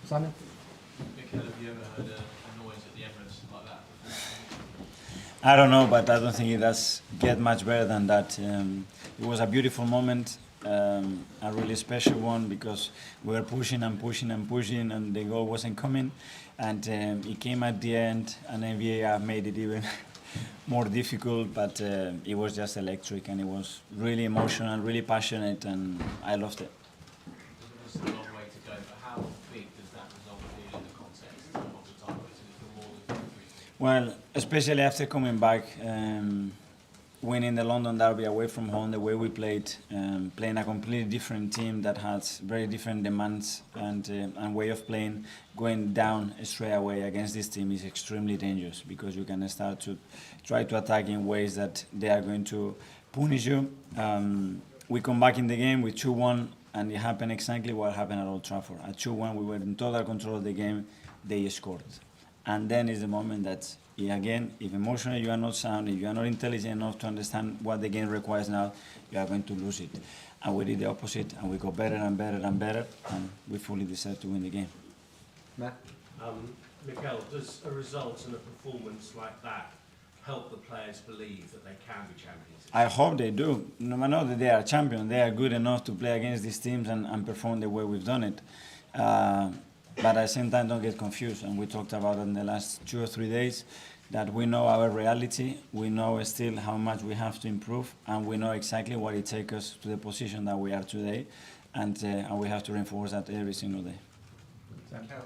Simon? Mikel, have you ever heard a noise at the Emirates like that before? I don't know, but I don't think it does get much better than that. It was a beautiful moment, a really special one because we were pushing and pushing and pushing, and the goal wasn't coming. And it came at the end, and then VAR made it even more difficult. But it was just electric, and it was really emotional, really passionate, and I loved it. There's obviously a long way to go, but how big does that result feel in the context of the title? Is it more than 3-3? Well, especially after coming back, winning the London Derby away from home, the way we played, playing a completely different team that has very different demands and way of playing, going down straight away against this team is extremely dangerous because you can start to try to attack in ways that they are going to punish you. We come back in the game with 2-1, and it happened exactly what happened at Old Trafford. At 2-1, we were in total control of the game. They scored. And then is the moment that, again, if emotionally you are not sound, if you are not intelligent enough to understand what the game requires now, you are going to lose it. And we did the opposite, and we got better and better and better, and we fully deserve to win the game. Matt? Mikel, does a result and a performance like that help the players believe that they can be champions? I hope they do. No matter that they are champions, they are good enough to play against these teams and perform the way we've done it. But at the same time, don't get confused. And we talked about in the last 2 or 3 days that we know our reality, we know still how much we have to improve, and we know exactly what it takes us to the position that we are today, and we have to reinforce that every single day. Mikel,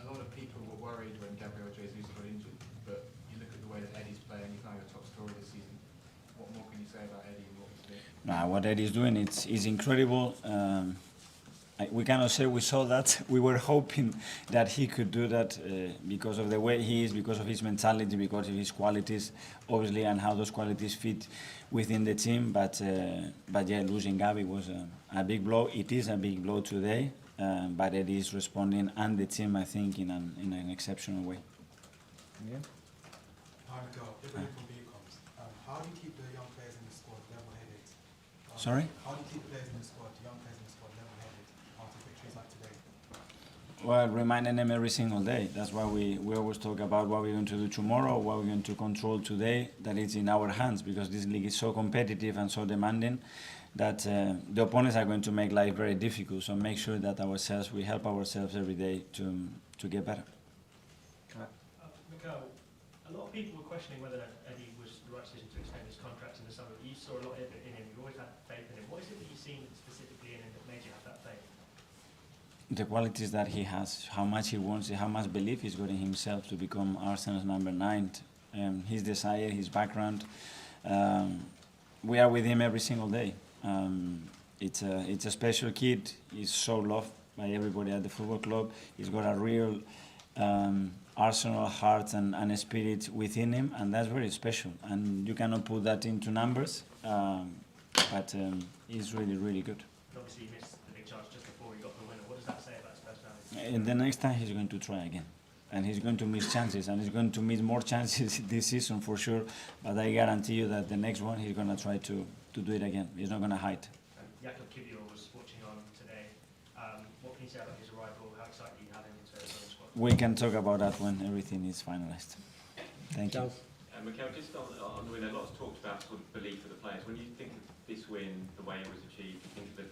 a lot of people were worried when Gabriel Jesus got injured, but you look at the way that Eddie's playing, he's now your top scorer this season. What more can you say about Eddie and what he's doing? What Eddie's doing is incredible. We cannot say we saw that. We were hoping that he could do that because of the way he is, because of his mentality, because of his qualities, obviously, and how those qualities fit within the team. But yeah, losing Gabi was a big blow. It is a big blow today, but Eddie is responding, and the team, I think, in an exceptional way. Yeah. Hi, Mikel. Different from Beacons. How do you keep the young players in the squad level-headed? Sorry? How do you keep players in the squad, young players in the squad, level-headed after victories like today? Well, reminding them every single day. That's why we always talk about what we're going to do tomorrow, what we're going to control today, that it's in our hands, because this league is so competitive and so demanding that the opponents are going to make life very difficult. So make sure that we help ourselves every day to get better. Mikel, a lot of people were questioning whether Eddie was the right decision to extend his contract in the summer. You saw a lot of it in him. You always had faith in him. What is it that you've seen specifically in him that made you have that faith? The qualities that he has, how much he wants it, how much belief he's got in himself to become Arsenal's number 9, his desire, his background. We are with him every single day. It's a special kid. He's so loved by everybody at the football club. He's got a real Arsenal heart and spirit within him, and that's very special. And you cannot put that into numbers, but he's really, really good. Obviously, you missed the big chance just before he got the winner. What does that say about his personality? And the next time he's going to try again, and he's going to miss chances, and he's going to miss more chances this season for sure. But I guarantee you that the next one he's going to try to do it again. He's not going to hide. Jakob Kivior was watching on today. What can you say about his arrival? How excited are you having him into the squad? We can talk about that when everything is finalized. Thank you. Mikel, just on the win, a lot's talked about sort of belief of the players. When you think of this win, the way it was achieved, you think of the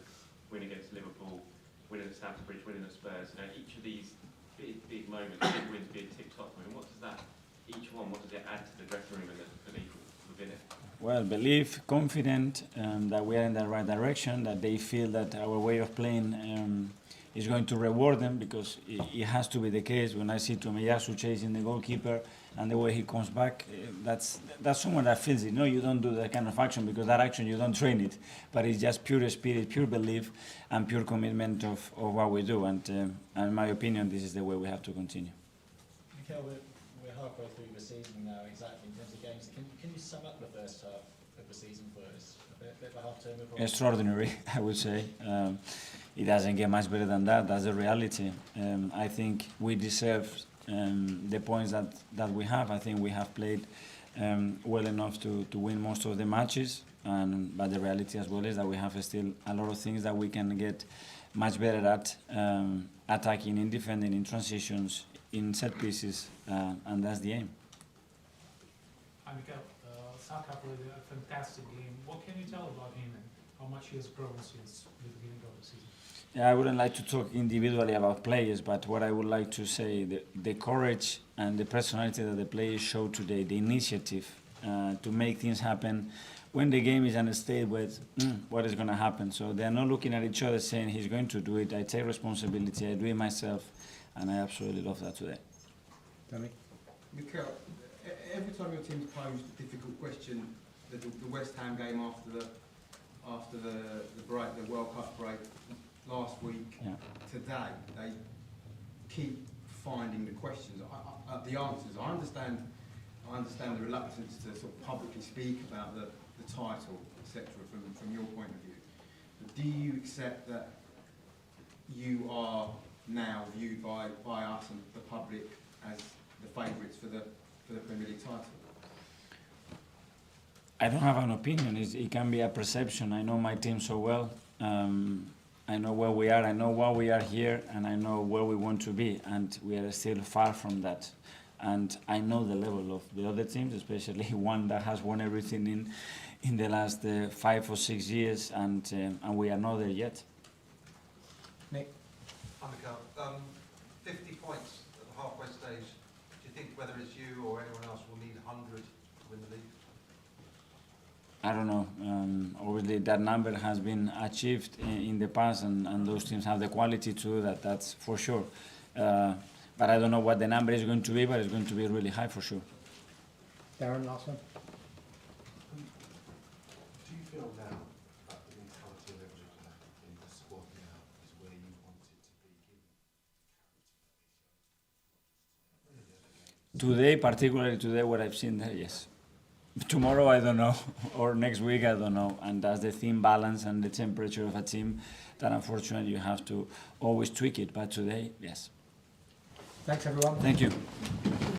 win against Liverpool, winning at Stamford Bridge, winning at Spurs. Each of these big moments, big wins, be a tick-tock win. What does it add to the dressing room and the belief within it? Well, belief, confident that we are in the right direction, that they feel that our way of playing is going to reward them, because it has to be the case. When I see Tomiyasu chasing the goalkeeper and the way he comes back, that's someone that feels it. No, you don't do that kind of action, because that action you don't train it, but it's just pure spirit, pure belief, and pure commitment of what we do. And in my opinion, this is the way we have to continue. Mikel, we're halfway through the season now, exactly, in terms of games. Can you sum up the first half of the season for us? A bit of a half-term report? Extraordinary, I would say. It doesn't get much better than that. That's the reality. I think we deserve the points that we have. I think we have played well enough to win most of the matches. But the reality as well is that we have still a lot of things that we can get much better at. attacking, in defending, in transitions, in set pieces, and that's the aim. Hi, Mikel. Saka played a fantastic game. What can you tell about him and how much he has grown since the beginning of the season? Yeah, I wouldn't like to talk individually about players, but what I would like to say, the courage and the personality that the players showed today, the initiative to make things happen when the game is in a state with what is going to happen. So they're not looking at each other saying he's going to do it, I take responsibility, I do it myself, and I absolutely love that today. Danny? Mikel, every time your team's posed a difficult question, the West Ham game after the break, the World Cup break last week, Yeah. today, they keep finding the questions, the answers. I understand the reluctance to sort of publicly speak about the title, etc. From your point of view. But do you accept that you are now viewed by us and the public as the favourites for the Premier League title? I don't have an opinion. It can be a perception. I know my team so well. I know where we are. I know why we are here, and I know where we want to be. And we are still far from that. And I know the level of the other teams, especially one that has won everything in the last 5 or 6 years, and we are not there yet. Nick? Hi, Mikel. 50 points at the halfway stage. Do you think whether it's you or anyone else will need 100 to win the league? I don't know. Obviously, that number has been achieved in the past, and those teams have the quality to do that. That's for sure. But I don't know what the number is going to be, but it's going to be really high for sure. Darren, last one. Do you feel now that the mentality of everyone in the squad now is where you want it to be? Today, particularly today, what I've seen there, yes. Tomorrow, I don't know, or next week, I don't know. And that's the team balance and the temperature of a team that unfortunately you have to always tweak it. But today, yes. Thanks, everyone. Thank you.